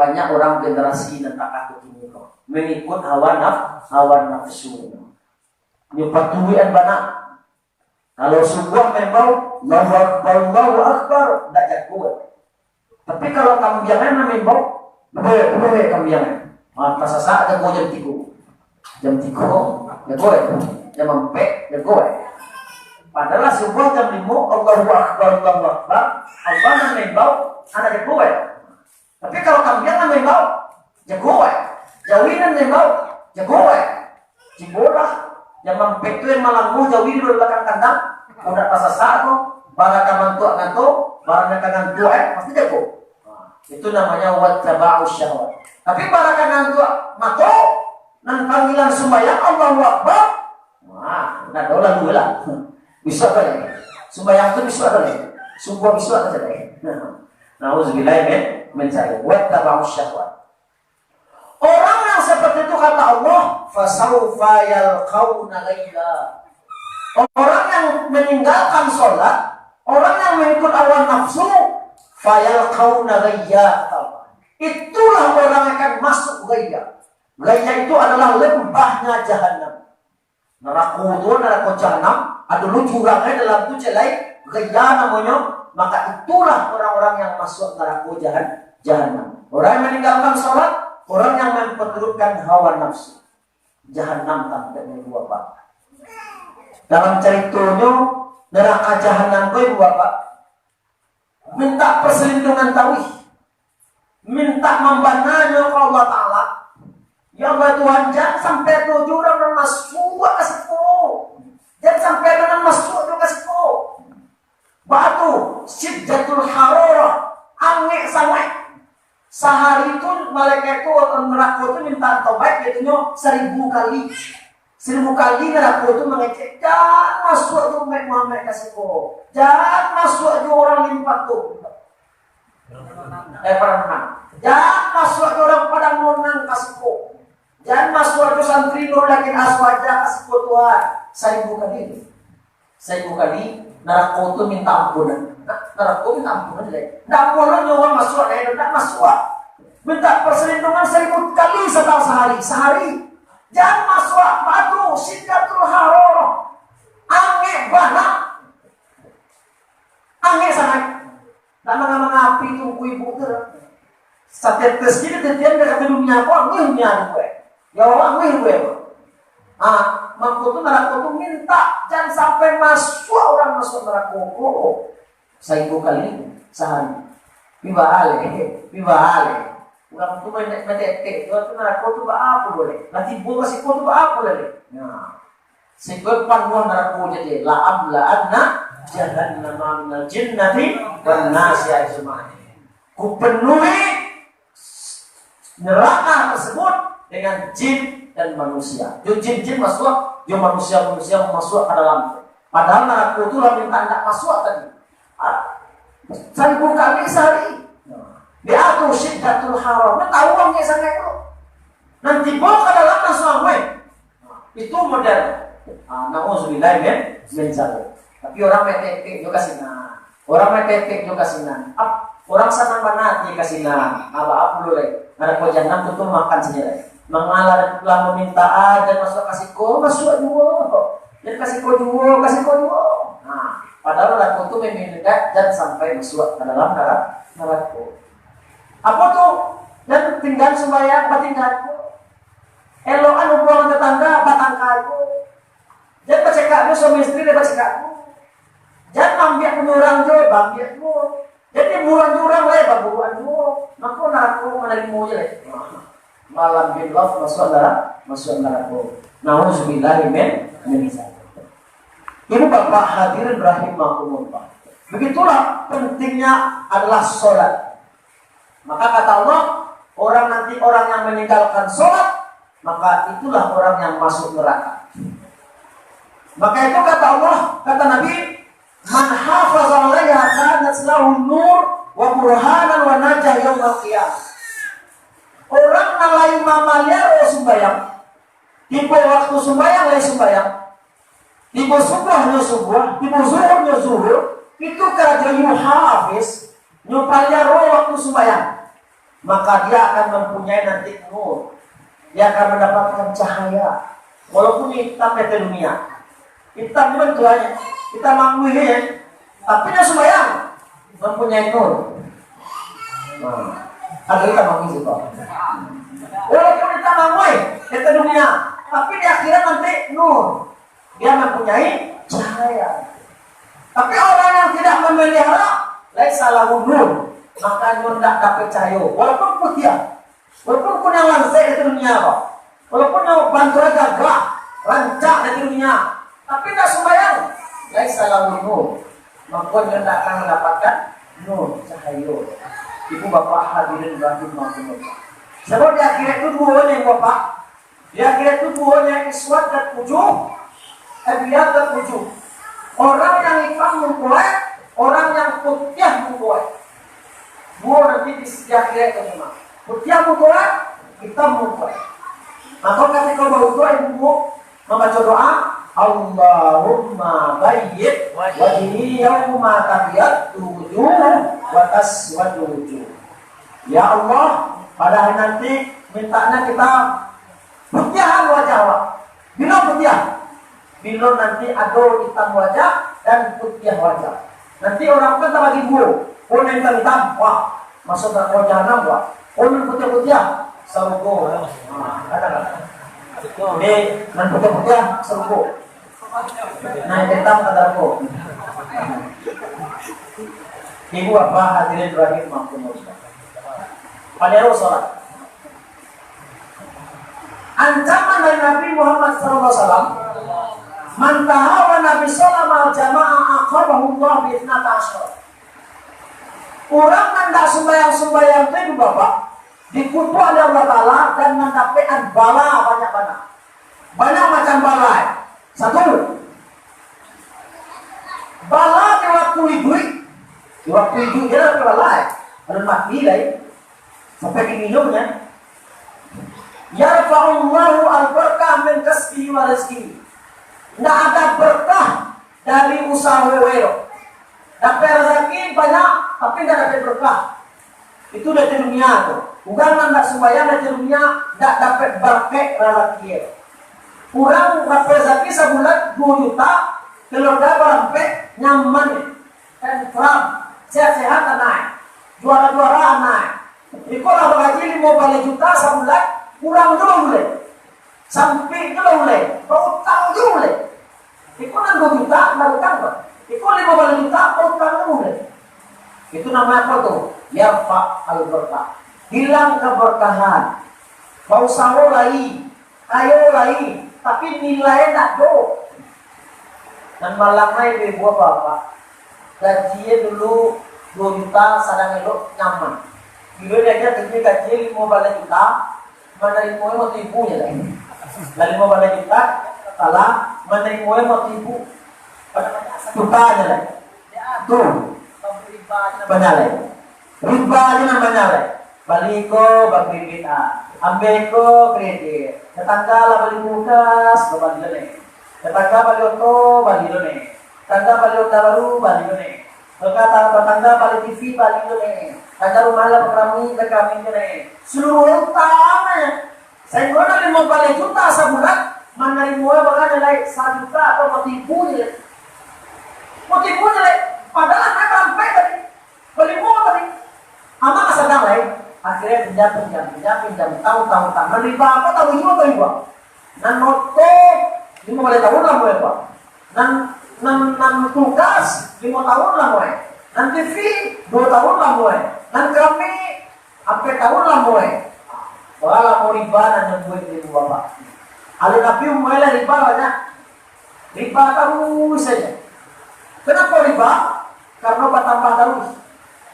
banyak orang generasi dan tak takut ini kok mengikut hawa nafsu. Nyupatuian banyak. Kalau sebuah membau Allahu Akbar tak jago. Tapi kalau kambiangan membau boleh kambiangan. Mata sasak jago jam 3 jago jam 4 jago. Padahal sebuah jam 5 Allahu Akbar Allah membau ada jago. Tapi kalau kambiangan membau jago. Jawinan membau jago. Cibolah yang mampek itu yang malangguh jauhi di belakang kandang udah pasasa tuh barang kamantua ngantuk barang kangantua pasti jago. Itu namanya wattaba'u syahwat. Tapi barang kangantua mato nang panggilan sembahyang Allahu Akbar nah dola dua lah bisa kan sembahyang itu bisa kan subuh bisa aja deh. Nauzubillah min zalik wattaba'u syahwat. Orang yang seperti itu kata Allah, fasaufa yalqauna ghayya. Orang yang meninggalkan sholat, orang yang mengikut hawa nafsu, fayalqauna ghayya. Itulah orang yang akan masuk ghayya. Ghayya itu adalah lembahnya jahanam. Neraka jahanam, ada jurangnya dalam itu celai ghayya namanya. Maka itulah orang-orang yang masuk neraka jahanam. Orang yang meninggalkan sholat, orang yang memperturutkan hawa nafsu, jahanam tanpa dua Pak. Dalam ceritanya neraka jahanam itu Bapak minta perselindungan tauhid, minta membananya ke Allah Taala. Ya Allah Tuhan, jangan sampai tujuh orang masuk kasihku, jangan sampai dengan masuk kasihku. Batu syiddatul hararah, angin sangat. Sehari itu malaikat itu neraka itu minta tobat yaitu 1000 kali. 1000 kali neraka itu mengecek, jangan masuk itu Muhammad kasihku, jangan masuk itu orang limpat tuh. Pernah. Jangan masuk itu orang padang nonang kasihku, jangan masuk itu santri nur lagi aswaja kasihku Tuhan. 1000 kali. 1000 kali neraka itu minta ampunan. Neraka minta ampunan deh. Tidak boleh orang masuk, tidak masuk. Minta perselindungan 1000 kali setelah sehari. Jangan masuk batu syiddatul hararah. Angin banyak. Angin sangat. Tak mengapi tunggu ibu tu. Setiap kesini tetian dekat dunia aku, angin gue. Ya Allah angin gue. Mampu tu neraka tu minta jangan sampai masuk orang masuk neraka. 1000 kali sehari. Bibale. Bukan tu mendetek. Itu neraka tu apa boleh? Nanti buka si tu apa boleh? Nah, sebab panduan neraka jadi la adna jahannam minal jinnati wan nasi ajma'in. Ku penuhi neraka tersebut dengan jin dan manusia. Jin masuk, manusia masuk ke dalam. Padahal neraka itu lah minta tidak masuk tadi. 1000 kali sehari. Diatur syiddatul haram. Tahu orangnya sangat itu. Nanti bawa ke dalam langsung itu modern. Nauzubillah min zalik. Tapi orang metetek juga sinan. Orang senang banget dia kasinan. Apa boleh. Ada kojangan tutup makan sendiri. Mengalah telah meminta dan masuk kasihku, masuk dua. Dan kasihku dua. Nah, padahal aku itu meminta dan sampai masuk ke dalam neraka. Apa tuh? Dan tinggal sembahyang batinganku. Elokan hubungan tetangga batangkaku. Jangan pacekakmu suami istri dia pacekakku. Jangan ambil penyurang je, bambiakmu. Jadi murang-murang lah babuanmu. Maka naraku menarimu je. Malam bin love masuk naraku. Nauzubillah min zalik. Ini Bapak hadirin rahimahumullah. Begitulah pentingnya adalah sholat. Maka kata Allah, orang yang meninggalkan sholat, maka itulah orang yang masuk neraka. Maka itu kata Allah, kata Nabi, man hafaza 'alaiha kanat lahu nur wa burhanan wa najah yaumil qiyamah. Orang nalai mamalia sembahyang, tiba waktu sembahyang lagi sembahyang, tiba subuh, tiba zuhur, itu kerja hafiz. Nyupalia roh waktu sembahyang. maka dia akan mempunyai nanti nur. Dia akan mendapatkan cahaya. Walaupun hitam di dunia, hitam itu tuanya, kita mangui ya, tapi dia sembahyang mempunyai nur. Ada kita mangui sih kok. Walaupun kita mangui di dunia, tapi di akhirat nanti nur. Dia mempunyai cahaya. Tapi orang yang tidak memelihara, laisa lahu nur, maka nur tidak dapat cahaya. Walaupun putih, walaupun punya lansai di dunia kok. Walaupun yang bantuan gagah, rancak di dunia, tapi tidak sembahyang, laisa lahu nur, maka dia tidak akan mendapatkan nur, cahaya. Ibu bapak hadirin rahimahumullah. Sebab di akhirat itu dua yang bapak, di akhirat itu dua yang iswat dan ujung, abiyat dan ujung. Orang yang hitam mengkuat, orang yang putih mengkuat. Dua nanti di akhirat itu memang. Putih mengkuat, hitam mengkuat. Maka ketika baru doa ibu membaca doa, Allahumma bayyid wajhi yawma tabyaddu wujuh wa taswaddu wujuh. Ya Allah, pada hari nanti mintanya kita putihan wajah. Bila putih, bila nanti ada hitam wajah dan putih wajah. Nanti orang kita bagi dua, orang yang hitam, wah masuk ke wajah wah. Orang putih-putih, sarugo. Ada. Ini nan putih-putih sarugo. Nah hitam kadarko. Ibu bapak hadirin rahimahumullah. Pada sholat. Ancaman dari Nabi Muhammad SAW, man tahawa Nabi Sallallahu jamaah aqabahullah bi'ithnata asyara. Orang yang sembahyang itu bapak dikutuk oleh Allah Ta'ala dan mendapatkan bala banyak-banyak. Banyak macam bala. Satu, bala di waktu hidup. Di waktu hidup dia ada bala. Ada mati lah. Sampai diminumnya. Yarfa'ullahu al-barakah min kasbihi wa rizqihi. Tidak ada berkah dari usaha wewero. Dapat rezeki banyak, tapi tidak dapat berkah. Itu dari dunia tuh. Bukan anda sembahyang dari dunia, tidak dapat berkah rezeki. Kurang dapat rezeki sebulan 2 juta, keluarga berapa nyaman, tentram, sehat-sehat naik, juara-juara naik. Jika orang gaji 15 juta sebulan, kurang juga boleh, sampai juga boleh, berutang juga boleh. Itu 2 juta, tidak utang kok. Itu 15 juta, berutang juga boleh. Itu namanya apa tuh? Yarfa al-berkah. Hilang keberkahan. Mau sawo lagi, ayo lagi, tapi nilai tidak do. Dan malam ini ibu bapak, gajinya dulu 2 juta, sadang elok nyaman. Bila dia kerja gaji 15 juta, menerima mau ibunya lagi. Dari 15 juta, salah menerima mau ibu. Jutanya lagi. Tuh, banyak lagi. Riba aja namanya lagi. Baliko bagi kita, ambeko kredit. Tetangga lah beli kulkas, beli dulu nih. Tetangga beli oto, beli dulu nih. Tetangga beli oto baru, beli dulu nih. Tetangga beli TV, beli dulu nih. Tetangga rumah lah kami dulu nih. Seluruh utamanya. Saya guna 15 juta sebulan, menerima bahkan nilai 1 juta atau motifu nih. Motifu nih, padahal saya sampai tadi, beli motor tadi. Amak sedang lain. Akhirnya pinjam, tahun-tahun, menerima apa tahu ibu. Nan moto 15 tahun lah mulai pak. Nan kulkas 5 tahun lah mulai. Nan TV 2 tahun lah mulai. Nan kami sampai tahun lah mulai. Walau mau riba dan buat ibu bapak. Alih Nabi mulai riba banyak. Riba terus saja. Kenapa riba? Karena bertambah terus.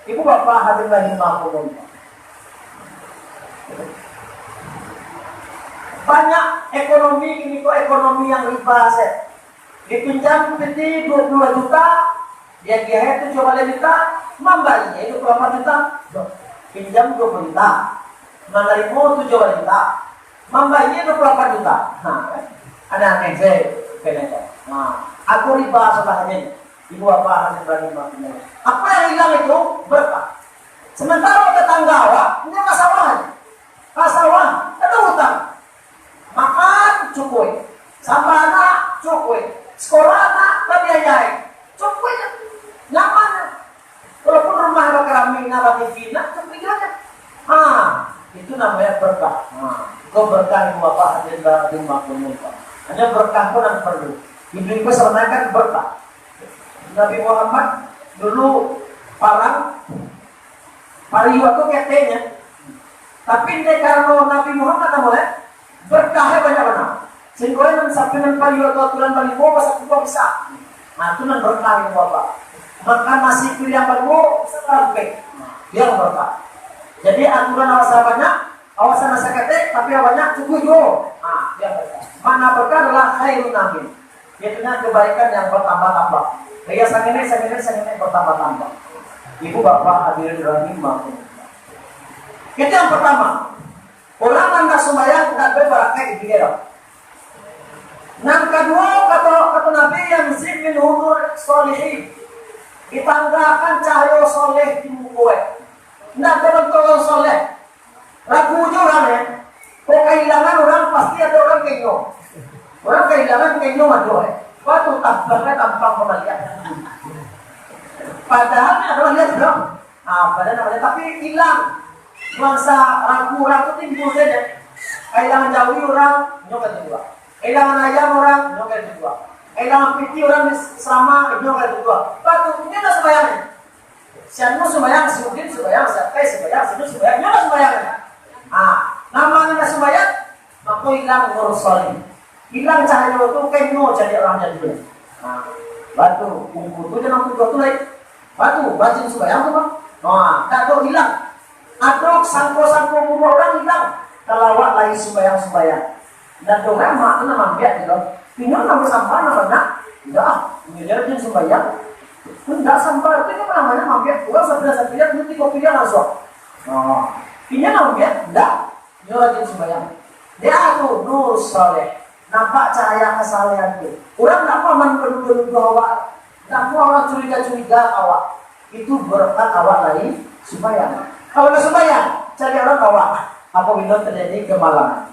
Ibu bapak hadir lagi mampu. Banyak ekonomi ini kok ekonomi yang riba set. Dipinjam PT 22 juta, dia itu coba juta, membayarnya itu berapa juta? Pinjam 20 juta, menerima 7 juta, membayarnya itu berapa juta? Nah, ada yang saya kena. Nah, aku riba sebagainya. Ibu apa hasil berani. Apa yang hilang itu berkah. Sementara tetangga awak, ini kasawah, ada hutang. Makan cukup, sama anak cukup, sekolah anak terbiayai, cukup nyaman. Walaupun rumah ada keramik, ada TV, cukup aja. Itu namanya berkah. Kau berkah ibu bapak hadir di rumah pemuda. Hanya berkah pun yang perlu. Ibu-ibu sebenarnya kan berkah. Nabi Muhammad dulu pariwa itu ketenya. Tapi ini karena Nabi Muhammad namanya berkahnya banyak-banyak. Sehingga yang sampai dengan pariwa itu aturan balik masa itu bisa. Itu yang berkah ibu bapak. Makan nasi pilihan baru sampai dia berkah. Jadi aturan awasan banyak, awasan nasi ketek, tapi banyak cukup juga. Dia berkah. Mana berkah adalah khairun nabi. Yaitu kebaikan yang bertambah-tambah. Dia sang ini bertambah-tambah. Ibu bapak hadirin rahimah. Itu yang pertama. Orang anda sembahyang tidak berbarakah di dia. Yang kedua kata Nabi yang min umur solihin. Ditanggakan cahaya soleh di muka. Tidak terbentuk soleh. Ragu orang ya. Kalau kehilangan orang pasti ada orang kenyo. Orang kehilangan kenyo ada. Waktu tampaknya tampang kembalian. Padahal ada lihat dong. Padahal tapi hilang. Masa ragu orang itu timbul saja. Kehilangan jauhi orang, nyoket kedua. Kehilangan ayam orang, nyoket kedua. Kehilangan piti orang selama, nyoket kedua. Batu, ini ada sembahyangnya. Siapa sembahyang, si Udin sembahyang, siapa sembahyang, si Udin sembahyang, ini ada sembahyangnya. Namanya sembahyang, maka hilang ngurus solim. Hilang cahaya itu kenyo jadi orang jadi. Batu, kumpul itu jangan kumpul itu lagi. Batu, bacin sembahyang itu bang. Tak tahu hilang. Atau sangko-sangko umur orang hilang. Kalawat lagi sembahyang-sembahyang. Dan orang makna mambiat gitu. Tinggal nama sampah namanya. Tidak, miliar sembahyang. Tidak sampah itu namanya mambiat. Orang sabda-sabda nanti kopinya langsung. Ini mambiat, tidak. Ini rajin sembahyang. Dia tuh nur soleh. Nampak cahaya kesalahan itu. Orang tak paman berdua awak. Tak mau orang curiga-curiga awak. Itu berkat awak lagi sembahyang. Kalau nggak sembahyang, cari orang awak. Apabila terjadi kemalangan.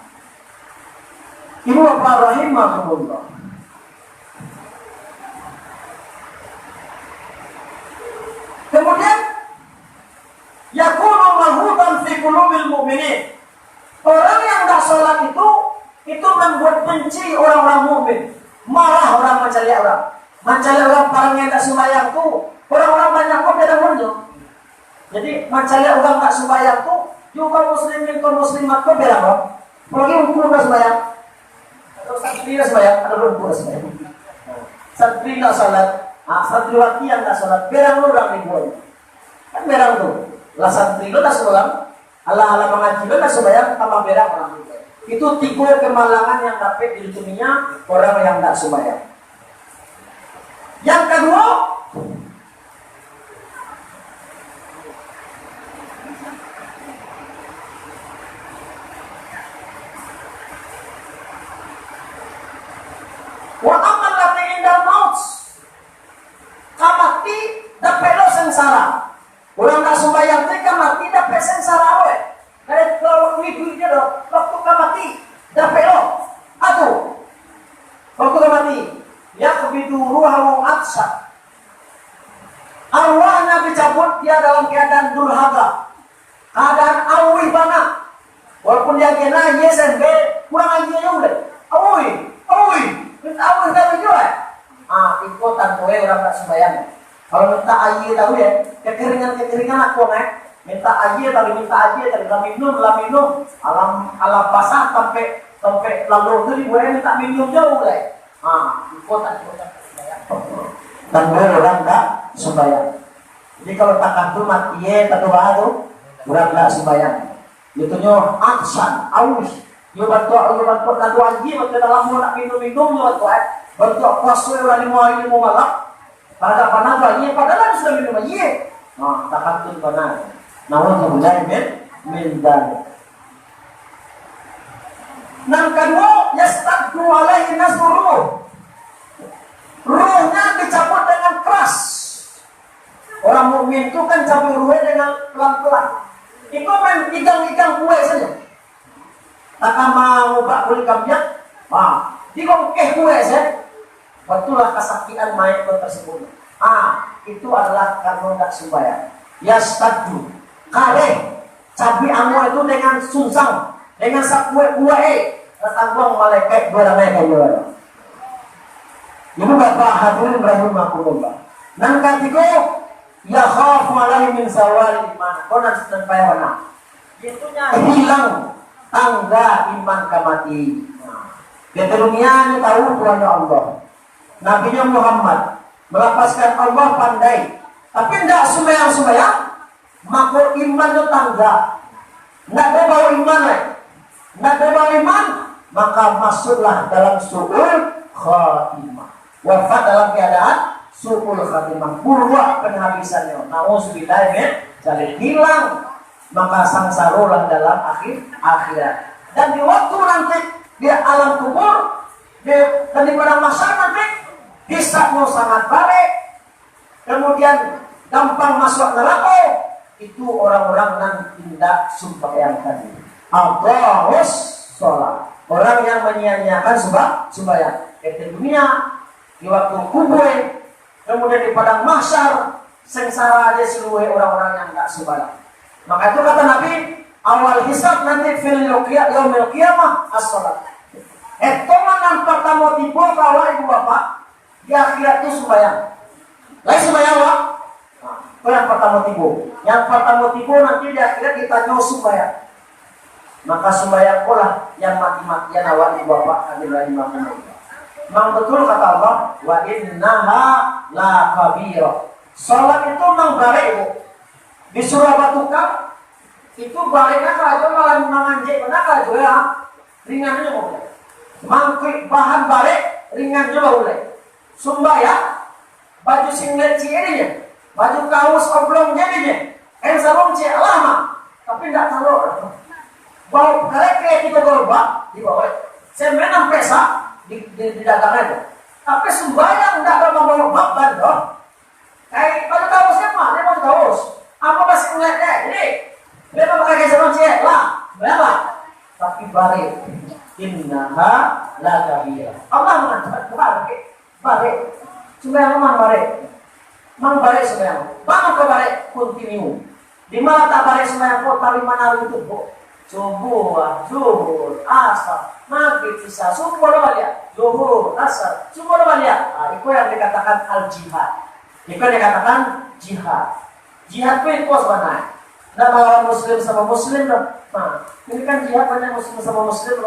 Ibu bapak rahimahumullah. Kemudian yakunu mahudan fi qulubil mu'minin. Orang yang tidak sholat itu membuat benci orang-orang mukmin. Marah orang mencari orang. Mencari orang yang tidak sembahyang itu orang-orang banyak kok tidak muncul. Jadi mencari orang tak sembahyang itu juga muslimin atau muslimat kok beda kok. Apalagi hukum tak sembahyang. Atau santri tak sembahyang, ada hukum tak sembahyang. Santri tak sholat, santriwati yang tak sholat, berang orang dibuat. Kan berang tuh. Lah santri lo tak sholat, ala mengaji lo tak sembahyang, tambah berang orang dibuat. Itu tiga kemalangan yang dapat dilituminya orang yang tak sembahyang. Yang kedua, wa amal lati indal maut. Kamati dapat lo sengsara. Orang tak sembahyang itu kamati dapat sengsara we. Dari kalau minggu dia do, waktu kamati dapat lo. Atuh. Waktu kamati ya kebidu ruhamu atsa. Arwahnya dicabut, dia dalam keadaan durhaka, keadaan awih banget. Walaupun dia kena YSMB, kurang aja udah. Awih, minta awih tahu juga. Ikutan kowe orang tak sembahyang. Kalau minta air tahu ya, kekeringan aku minta air lah minum, alam basah sampai lalu itu gue minta minum jauh deh. Ikutan sembahyang. Dan orang tak sembahyang. Jadi kalau tak kantor mati tak doa tu, orang tak sembahyang. Itu nyo aksan, aus. Yo bantu nadu aji, bantu dalam mau nak minum yo bantu puasa orang lima malam. Pada panas lagi, padahal sudah minum aji. Tak kantor panas. Namun kemudian min dan. Yang kedua, yastaqdu alaihi nasruh. Ruhnya dicabut dengan keras. Orang mukmin itu kan campur kue dengan pelan-pelan. Itu main igang-igang kue saja. Tak mau ubah kulit kambiak, digongkeh kue saja. Betullah kesakitan main tersebut. Itu adalah karena tidak sembahyang. Yastadu, kare, cabai anu itu dengan sunsang, dengan sakue-kue, datang buang malaikat berangkat keluar. Ibu bapak hadirin rahimahumullah. Nang katigo ya khaf malai min zawal iman. Konan sedang payawana. Itunya hilang tangga iman kamati. Keterumian tahu Tuhan Allah. Nabi Muhammad melepaskan Allah pandai. Tapi tidak sembahyang-sembahyang. Maka iman itu tangga. Tidak ada bawa iman Tidak ada bawa iman. Maka masuklah dalam su'ul khatimah. Wafat dalam keadaan su'ul khatimah, purwa penghabisannya. Nauzubillah min dzalik, hilang maka sangsarolah dalam akhirat. Dan di waktu nanti di alam kubur, dan di padang mahsyar nanti hisabnya sangat baik, kemudian gampang masuk neraka. Itu orang-orang yang tidak sembahyang tadi. Allahus sholat, orang yang menyia-nyiakan sembahyang. Di dunia, di waktu kubur, kemudian di padang mahsyar, sengsara aja seluruh orang-orang yang tidak sembahyang. Maka itu kata Nabi, awal hisab nanti yaumil qiyamah as-sholat. Toman nampak tamu tipu kalau ibu bapak di akhirat itu sembahyang. Lain sembahyang Pak. Itu yang pertama tipu. Yang pertama tipu nanti di akhirat ditanya sembahyang. Maka sembahyang pola yang mati-matian awal ibu bapak hadir rahimahumullah. Memang betul kata Allah, wa innaha la kabira. Salat itu memang bare ibu. Disuruh batukan itu barenya kalau malah manganjek benar kalau ya ringannya boleh. Mangkrik bahan bare ringannya boleh. Sembahyang baju singlet cierinya, baju kaos oblong jadinya, sarung cek lama, tapi tidak taruh. Bau kerek itu gorba di bawah. Saya menang pesa di dagangan. Tapi sembahyang tidak ada membawa baban dong. Kayak baju kaosnya mah, dia baju kaos. Apa masih ngeliatnya? Ini dia mau pakai sarung cek lah, berapa? Tapi bare, innaha la kabira. Allah mengatakan bare. Sembahyang mang bare sembahyang. Bangun ke bare continue. Di mana tak bare sembahyang kok tali mana itu bu? Subuh, zuhur, asar, maghrib, isya, subuh balik. Zuhur, asar, subuh balik. Itu yang dikatakan al-jihad. Itu yang dikatakan jihad. Jihad itu sebenarnya. Tidak melawan muslim sama muslim. Ini kan jihad banyak muslim sama muslim.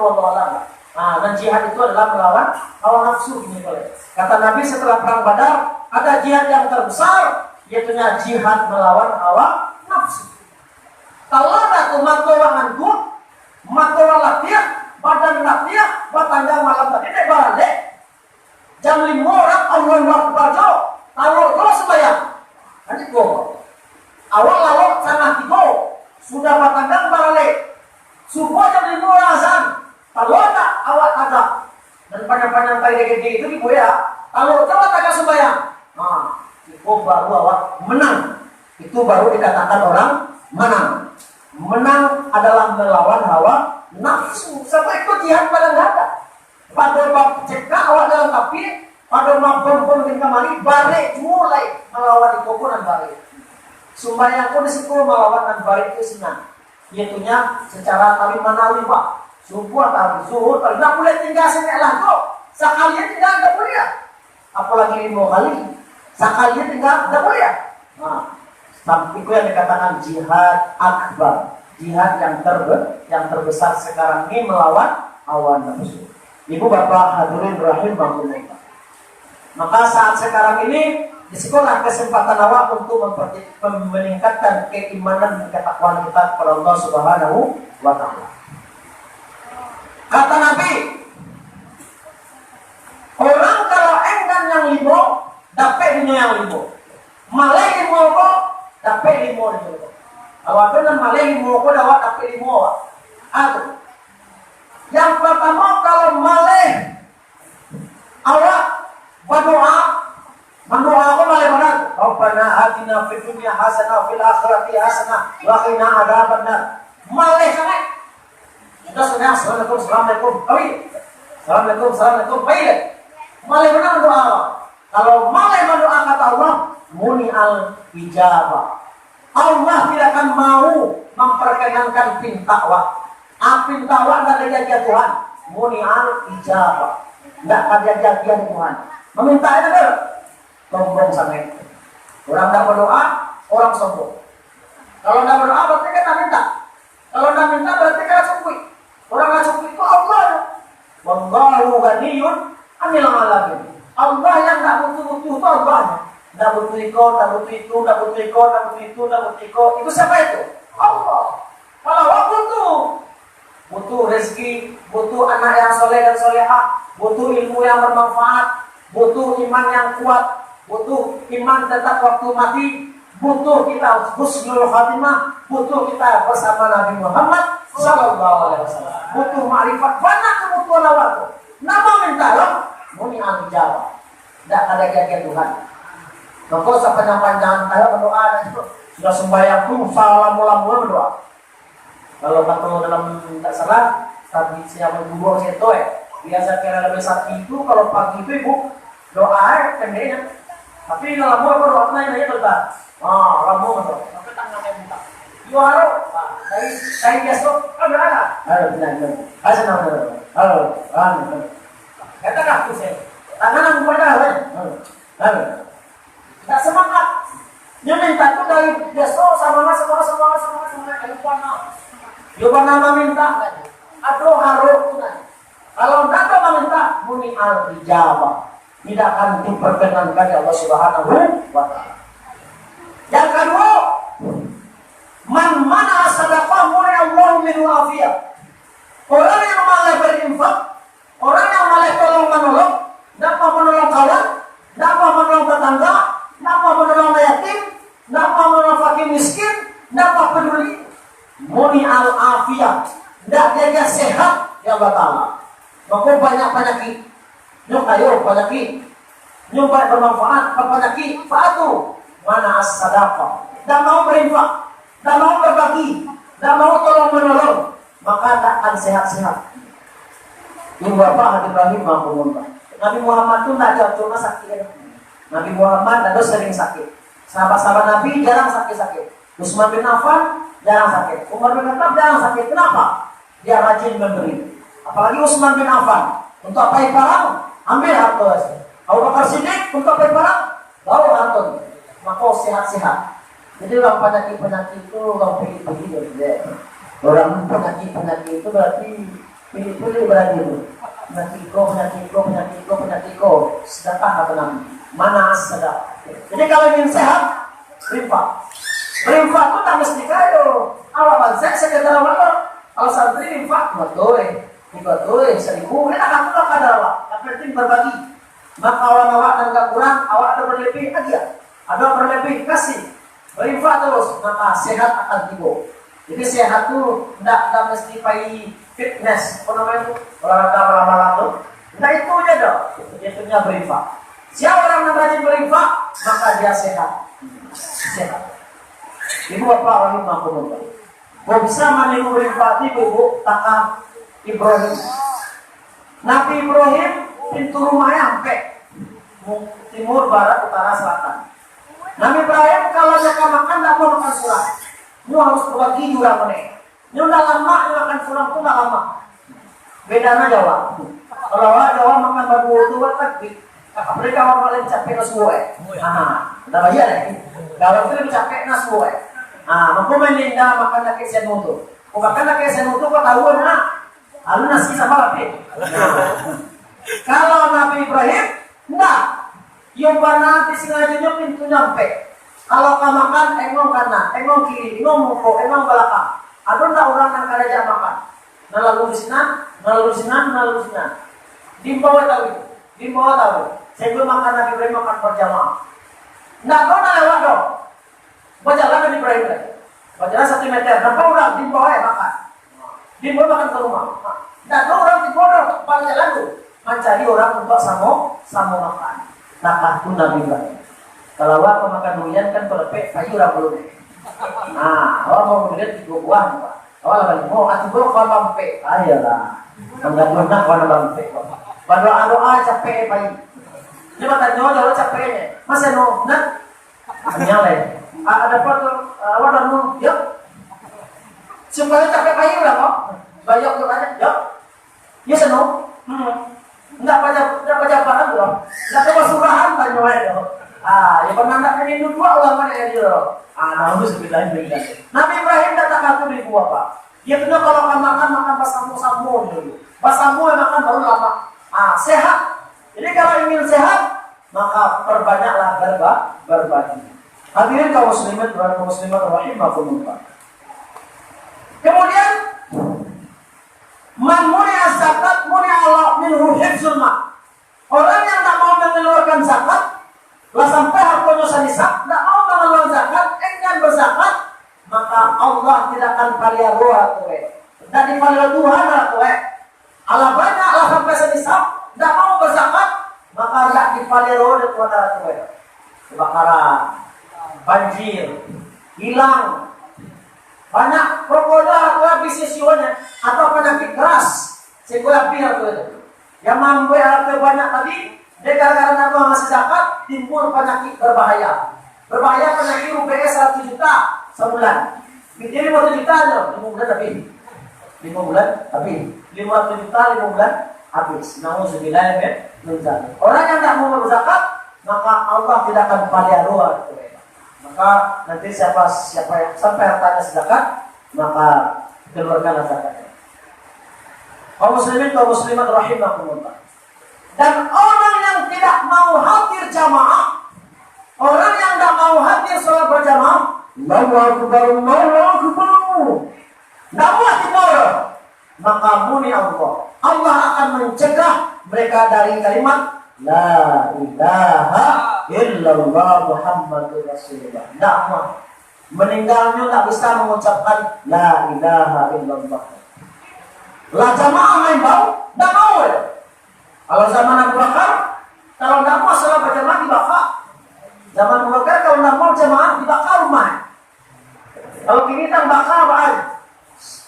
Dan jihad itu adalah melawan hawa nafsu. Kata Nabi setelah perang Badar, ada jihad yang terbesar, yaitu jihad melawan hawa nafsu. Kalau ada tuh matoa latihan, badan latihan, batangga malam tadi deh balik. Jam 5 orang Allah Akbar jo, taruh terus sembahyang. Nanti go. Awal sangat tigo, sudah batangga balik. Subuh jam 5 orang azan, kalau ada awal azan dan panjang-panjang tali gede itu ibu ya. Kalau coba tak sembahyang, itu baru awak menang. Itu baru dikatakan orang menang. Menang adalah melawan hawa nafsu. Sampai itu jihad pada nggak ada. Pada bab cekak awak dalam tapi pada bab pun kembali balik mulai melawan itu pun dan balik. Sembahyang pun disitu melawan dan balik itu senang. Iaitunya secara tali manawi pak. Subuh atau zuhur kalau nggak boleh tinggal sengalah tuh. Sekalian tinggal nggak boleh ya. Apalagi 5 kali. Sekalian tinggal nggak boleh ya. Itu yang dikatakan jihad akbar, jihad yang terbesar sekarang ini melawan hawa nafsu. Ibu bapak hadirin rahimahumullah. Maka saat sekarang ini di sekolah kesempatan awak untuk meningkatkan keimanan dan ketakwaan kita kepada Allah Subhanahu wa taala. Kata Nabi, orang kalau enggan yang 5 dapat dunia yang 5. Malah 5 kok dapat 5 itu. Awak benar malah 5 kok dapat 5. Aduh. Yang pertama kalau malah awak berdoa apa malah benar? Rabbana atina fid dunya hasanah wa fil akhirati hasanah wa qina adzabannar. Malih sangat. Sudah, assalamualaikum. Assalamualaikum. Baik. Malih benar doa Allah. Kalau malih berdoa kata Allah, muni al ijabah. Allah tidak akan mau memperkenankan pintakwa. Pintakwa tidak ada Tuhan. Muni al ijabah. Tidak ada jadian Tuhan. Meminta itu betul. Sombong sangat. Orang tidak berdoa, orang sombong. Kalau tidak berdoa berarti kan minta. Kalau tidak minta berarti kan cukup. Orang nggak cukup itu Allah. Wallahu ghaniyun 'anil 'alamin. Allah yang tidak butuh-butuh itu Allahnya. Tidak butuh iko, tidak butuh itu, tidak butuh iko, tidak butuh itu, tidak butuh iko. Itu siapa itu? Allah. Kalau Allah butuh rezeki, butuh anak yang soleh dan solehah, butuh ilmu yang bermanfaat, butuh iman yang kuat, butuh iman tetap waktu mati, butuh kita husnul khatimah, butuh kita bersama Nabi Muhammad sallallahu alaihi wasallam. Butuh ma'rifat, banyak kebutuhan Allah itu. Nama minta Allah, muni al-ijabah. Tidak ada jaga Tuhan. Maka sepanjang-panjang saya berdoa dan itu sudah sembahyang pun salam mula-mula berdoa. Kalau kata dalam tak salah, tadi saya berguru saya tahu biasa kira lebih sakit itu kalau pagi itu ibu doa pendeknya. Tapi kalau mau berdoa lain aja berdoa. Ramu berdoa. Tapi tangannya buka. Juara. Dari saya biasa ada. Halo benar. Halo. Katakan aku saya. Tangan aku pada halo. Tak semangat. Dia minta itu dari biasa sama Yoba nama minta. Aduh haru. Kalau tidak minta muni al-ijabah. Tidak akan diperkenankan oleh Allah Subhanahu wa taala. Yang kedua, mana sadaqah muni Allah min wafiyah. Orang yang malah berinfak, orang yang malah tolong-menolong, dapat menolong kawan, dapat menolong tetangga, dapat menolong yatim, dapat menolong fakir miskin, dapat peduli. Muni al-afiyah. Tidak jaga sehat ya Allah Ta'ala. Maka banyak penyakit. Ayo penyakit. Banyak bermanfaat penyakit. Fa'atu. Mana as-sadaqah. Tidak mau berinfak. Tidak mau berbagi. Tidak mau tolong menolong. Maka tak akan sehat-sehat. Ini Bapak Habib Ibrahim Mahmud. Nabi Muhammad itu tidak cuma sakit. Nabi Muhammad tidak sering sakit. Sahabat-sahabat Nabi jarang sakit-sakit. Utsman bin Affan jarang sakit. Umar bin Khattab jarang sakit. Kenapa? Dia rajin memberi. Apalagi Utsman bin Affan. Untuk apa barang? Ambil harta. Abu Bakar Siddiq untuk apa barang? Bawa harta. Maka sehat-sehat. Jadi orang penyakit itu orang pilih-pilih. Orang penyakit itu berarti pilih-pilih berarti itu. Penyakit ko. Sedekah atau nabi. Mana sedekah. Jadi kalau ingin sehat, berinfak. Berinfak itu tak mesti kaya. Awal saya sekedar awal. Kalau santri infak, betul. 1.000, ini akan pulang kadar awak. Yang penting berbagi. Maka awak dan gak kurang, awak ada berlebih aja. Ada berlebih kasih. Berinfak terus, maka sehat akan tiba. Jadi sehat itu tidak mesti pakai fitness. Apa namanya itu? Olahraga malam-malam itu. Nah itu aja dong. Itu berinfak. Siapa orang yang rajin berinfak, maka dia sehat. Sehat. Ibu bapak orang mampu. Kau bisa meniru berinfak ibu takah Ibrahim. Nabi Ibrahim pintu rumahnya sampai timur, barat, utara, selatan. Nabi Ibrahim kalau dia makan tidak mau makan surang. Ini harus berbagi juga meneh. Ini udah lama makan surang pun udah lama. Bedanya Jawa. Kalau orang Jawa makan baru itu kan mereka orang paling capek nasuwe. Udah bayar ya. Kalau itu capek nasuwe. Mampu menindak makan lagi senutu. Kau makan lagi senutu kau tahu nak? Lalu nasi sama apa? Kalau Nabi Ibrahim, enggak. Yang nanti sengaja pintu nyampe. Kalau kau makan, engong kanan, engong kiri, engong muka, engong belakang. Ada enggak orang yang kada jam makan? Nalalu sinan. Di bawah tahu. Saya belum makan Nabi Ibrahim makan berjamaah. Enggak kau nak lewat dong. Berjalan Nabi Ibrahim lagi. Berjalan 1 meter. Nampak orang di bawah makan. Di bawah makan ke rumah. Dan orang di bawah berjalan tuh mencari orang untuk sama makan. Nah, itu Nabi Ibrahim. Kalau awak mau makan durian kan pelepek kayu belum. Nah, awak mau durian di buah, Pak. Awak lagi mau atuh kau bampe. Ayolah. Enggak pernah kau bampe. Berdoa capek pai. Dia tanya kalau capeknya. Masa no, nak nyale. Ada apa tuh? Awak dah nu, yuk. Supaya capek pai lah kok. Bayar tu aja, yuk. Yes no? Enggak baca barang dong. Enggak ada surahan tanya wae dong. Ya pernah nak pengen dua ulama dia. Alhamdulillah. Nabi Ibrahim datang ke di gua, Pak. Dia kena kalau makan basamu dulu. Basamu makan baru lama. Sehat. Jadi kalau ingin sehat, maka perbanyaklah berbagi. Hadirin kaum muslimin dan kaum muslimat rahimakumullah. Kemudian man muni'a zakat muni'a Allah minhu hifzul ma. Orang yang tak mau mengeluarkan zakat, lah sampai hartanya sanisab, tak mau mengeluarkan zakat, enggan berzakat, maka Allah tidak akan palihara kowe. Dan dipalihara Tuhan lah kowe. Ala banyak lah sampai sanisab, tak mau berzakat, maka tidak dipalihara Tuhan lah kowe. Kebakaran, banjir, hilang, banyak krokodil habis sisinya atau penyakit keras sehingga biar tuh yang mampu harta banyak tadi dia gara-gara nama masih zakat timbul penyakit berbahaya penyakit UPS 1 juta sebulan jadi 5 juta aja 5 bulan tapi 500 juta 5 bulan habis. Nauzubillah min dzalik. Orang yang tak mau berzakat maka Allah tidak akan pelihara. Maka nanti siapa yang sampai hartanya zakat, maka keluarkanlah zakatnya. Kaum muslimin, kaum muslimat rahimakumullah. Dan orang yang tidak mau hadir jamaah, orang yang tidak mau hadir sholat berjamaah, Allahu akbar, Allahu akbar, tidak mau hadir, maka muni Allah akan mencegah mereka dari kalimat La ilaha illallah Muhammadur Rasulullah. Tidak mau. Meninggalnya tak bisa mengucapkan La ilaha illallah. Lah jamaah main bau, tidak mau ya. Kalau zaman Abu Bakar, kalau tidak mau salat berjamaah dibakar. Zaman Abu Bakar kalau tidak mau jamaah dibakar rumah. Kalau kini tak bakar baik.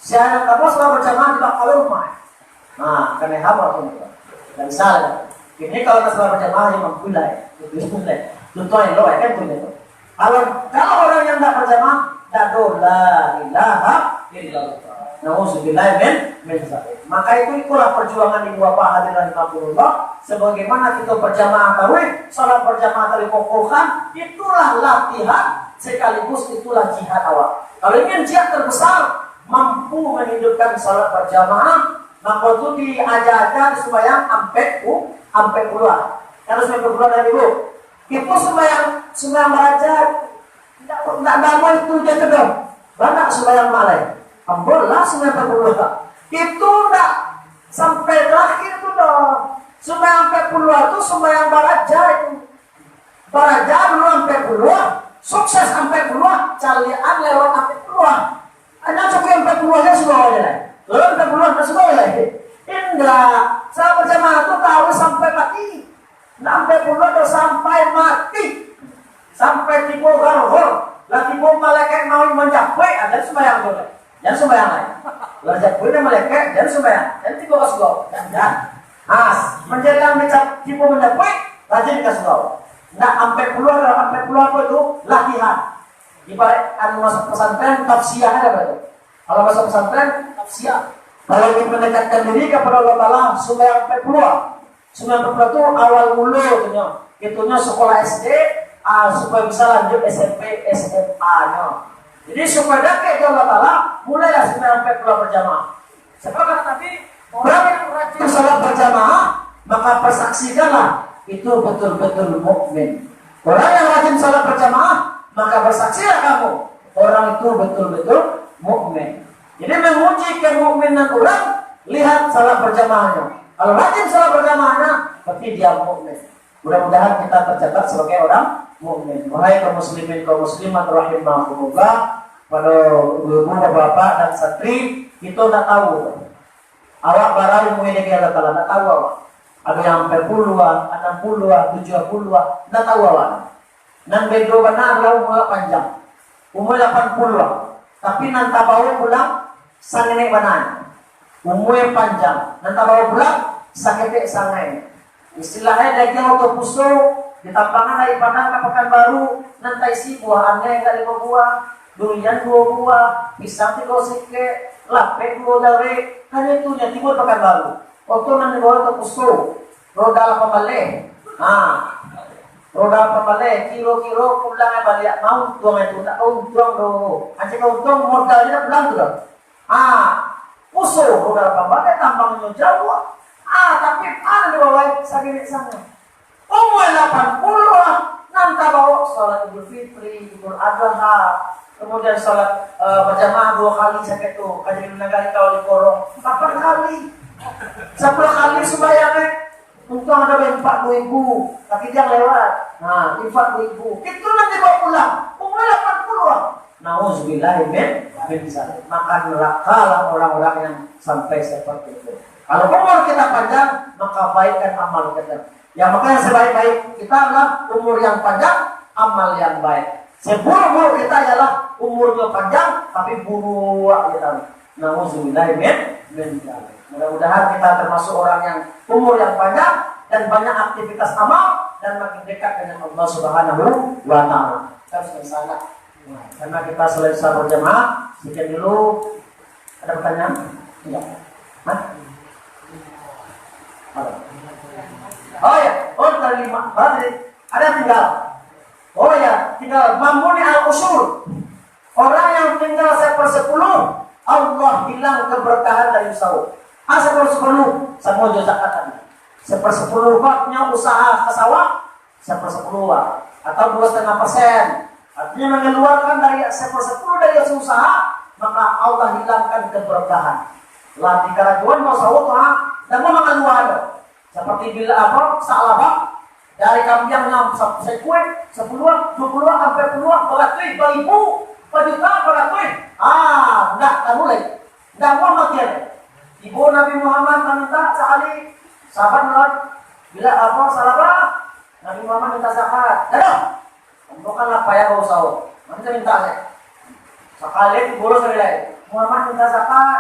Saya tidak mau salat berjamaah dibakar rumah. Nah, karena apa tuh? Tidak bisa ya. Ini kalau kita sholat berjamaah yang memulai, tentu yang loh kan punya. Kalau orang yang tidak berjamaah, tidak la ilaha illallah. Nauzubillah min dzalik. Maka itulah perjuangan ibu bapak hadirin rahimakumullah. Sebagaimana kita berjamaah tarawih, sholat berjamaah kali fokuskan, itulah latihan sekaligus itulah jihad awal. Kalau ingin jihad terbesar, mampu menghidupkan sholat berjamaah, maka itu diajarkan supaya sampai keluar. Karena sampai keluar dari ibu. Itu sembahyang belajar tidak damai itu jadi dong. Banyak sembahyang malai. Alhamdulillah sembahyang keluar. Itu tidak sampai terakhir itu dong. Sembahyang sampai keluar itu sembahyang belajar itu. Belajar belum sampai keluar, sukses sampai keluar, calian lewat sampai keluar. Hanya cukup sampai keluarnya sudah aja. Belum sampai keluar sudah aja. Enggak, saya berjamaah itu tahu sampai mati. Sampai puluh atau sampai mati. Sampai tiba garhor. Lah tiba malaikat mau mencapai, ada sembahyang boleh. Jangan sembahyang lain. Belajar boleh malaikat, jangan sembahyang. Dan tiba kasih kau. Jangan. Menjelang tiba mencapai, rajin kasih kau. Nah, sampai puluh apa itu latihan. Ibarat masuk pesantren, tafsiyah ada betul. Kalau masuk pesantren, tafsiyah. Kalau ingin mendekatkan diri kepada Allah Ta'ala, sembahyang 40. Sembahyang 40 itu awal mula itunya sekolah SD, supaya bisa lanjut SMP, SMA-nya. Jadi supaya dekat ke Allah Ta'ala, mulailah sembahyang 40 berjamaah. Sebab kata Nabi, orang yang rajin salat berjamaah, maka persaksikanlah itu betul-betul mukmin. Orang yang rajin salat berjamaah, maka bersaksilah kamu, orang itu betul-betul mukmin. Jadi menguji kemukminan orang, lihat salat berjamaahnya. Kalau rajin salat berjamaahnya, berarti dia mukmin. Mudah-mudahan kita tercatat sebagai orang mukmin. Wahai kaum muslimin, kaum muslimat rahimakumullah, pada ibu, bapak dan santri, kita tak tahu. Awak barang ilmu ini Allah Ta'ala, tak tahu awak. Ada yang 40-an, 60-an, 70-an, tak tahu awak. Nang bedo benar lau umur panjang. Umur 80. Tapi nang tabaw pulang sangene banan. Umur panjang. Nang tabaw pulang sakit sangai. Istilahnya daging auto puso di tambangan dari Padang ke Pekanbaru nanti isi buah aneh dari buah, durian 2 buah, pisang 3 sike, lape 2 dari hanya itu yang timur Pekanbaru. Auto nang dibawa auto puso, roda pembalik. Roda pembalik kilo-kilo pulang balik mau untung itu tak untung do. Anjing untung modalnya pulang tu dah. Puso roda pembalik tambangnya jauh. Tapi ada dibawa sakit sana. Umur 80 nanti bawa sholat Idul Fitri, Idul Adha, kemudian sholat berjamaah 2 kali sakit tu. Kajian negara kau di korong 8 kali, 10 kali sembahyangnya. Untung ada yang 40.000, tapi dia lewat. Infak 2.000. Itu nanti bawa pulang. Umur 80. Nauzubillah min dzalik. Maka nerakalah orang-orang yang sampai seperti itu. Kalau umur kita panjang, maka baikkan amal kita. Ya makanya sebaik-baik kita adalah umur yang panjang, amal yang baik. Seburuk kita adalah umurnya panjang, tapi buruk kita. Nauzubillah min dzalik. Mudah-mudahan kita termasuk orang yang umur yang panjang dan banyak aktivitas amal dan makin dekat dengan Allah Subhanahu wa Ta'ala. Kita sudah sana. Karena kita selesai berjamaah, sekian dulu. Ada pertanyaan? Tidak. Dari 5 berarti ada tinggal. Tinggal mamuni al-usul. Orang yang tinggal 1/10, Allah hilang keberkahan dari usaha. 1/10 sama zakat tadi. 1/10 waknya usaha ke sawah, 1/10 atau 2,5%. Artinya mengeluarkan dari 1/10 dari usaha, maka Allah hilangkan keberkahan. Lah di kerajuan mau sawah dan mau mengeluarkan. Seperti bila salabah dari kambing yang sekue 10, 20, sampai puluhan, beratus, 2.000, 2 juta, beratus. Enggak mulai. Enggak mau makin. Ibu Nabi Muhammad minta sekali sahabat mulai bila salabah Nabi Muhammad minta zakat. Bukan apa ya kau sahur. Nanti minta saya. Sekali bolos sekali. Muhammad minta zakat.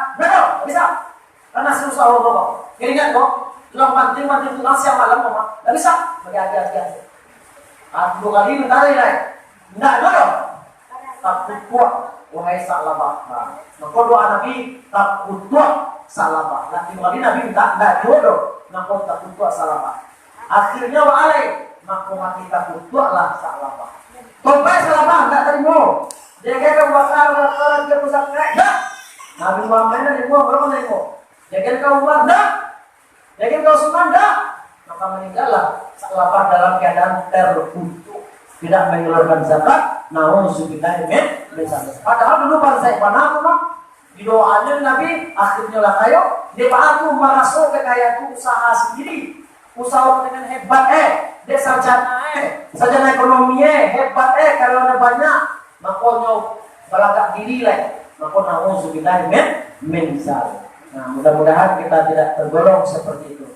Bisa. Karena susah kok. Keringat kok. Tulang banting tulang siang malam mama. Enggak bisa. Bagi hati-hati. 2 kali minta lagi. Enggak. Takut kuat wahai salabah. Maka doa Nabi takut kuat salabah. Lagi kali Nabi minta enggak jodoh. Maka takut kuat salabah. Akhirnya waalai maka mati takut kuatlah salabah. Tompai salabah enggak terima. Dia kata bakar dia pusat enggak. Nabi Muhammad terima berapa terima. Dia kata Umar enggak. Jadi kalau sunnah enggak, maka meninggallah salabah dalam keadaan terkutuk, tidak mengeluarkan zakat. Nauzubillah min dzalik. Padahal dulu bangsa Ibrahim di doanya Nabi akhirnya lah kayo dia aku merasuk ke kaya itu usaha sendiri, usaha dengan hebat dia sarjana ekonomi hebat kalau ada banyak makanya belagak diri maka nauzubillah min dzalik. Mudah-mudahan kita tidak tergolong seperti itu.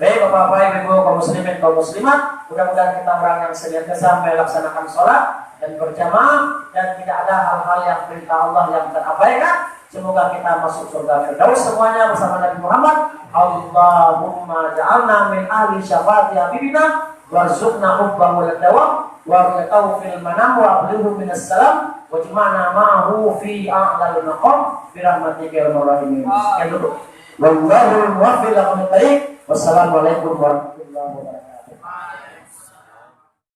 Baik Bapak-bapak, Ibu, kaum muslimin, kaum muslimat, mudah-mudahan kita orang yang senantiasa melaksanakan sholat dan berjamaah dan tidak ada hal-hal yang perintah Allah yang terabaikan. Semoga kita masuk surga Firdaus semuanya bersama Nabi Muhammad. Allahumma ja'alna min ahli syafaati habibina warzuqna hubbahu ladawam warzuqnahu fil manam wa ablihu minas salam wajma'na ma'ahu fi a'lal maqam birahmatika ya arhamar rahimin. Sekian dulu. Wallahu muwaffiq ila aqwamit thariq. Wassalamualaikum warahmatullahi wabarakatuh.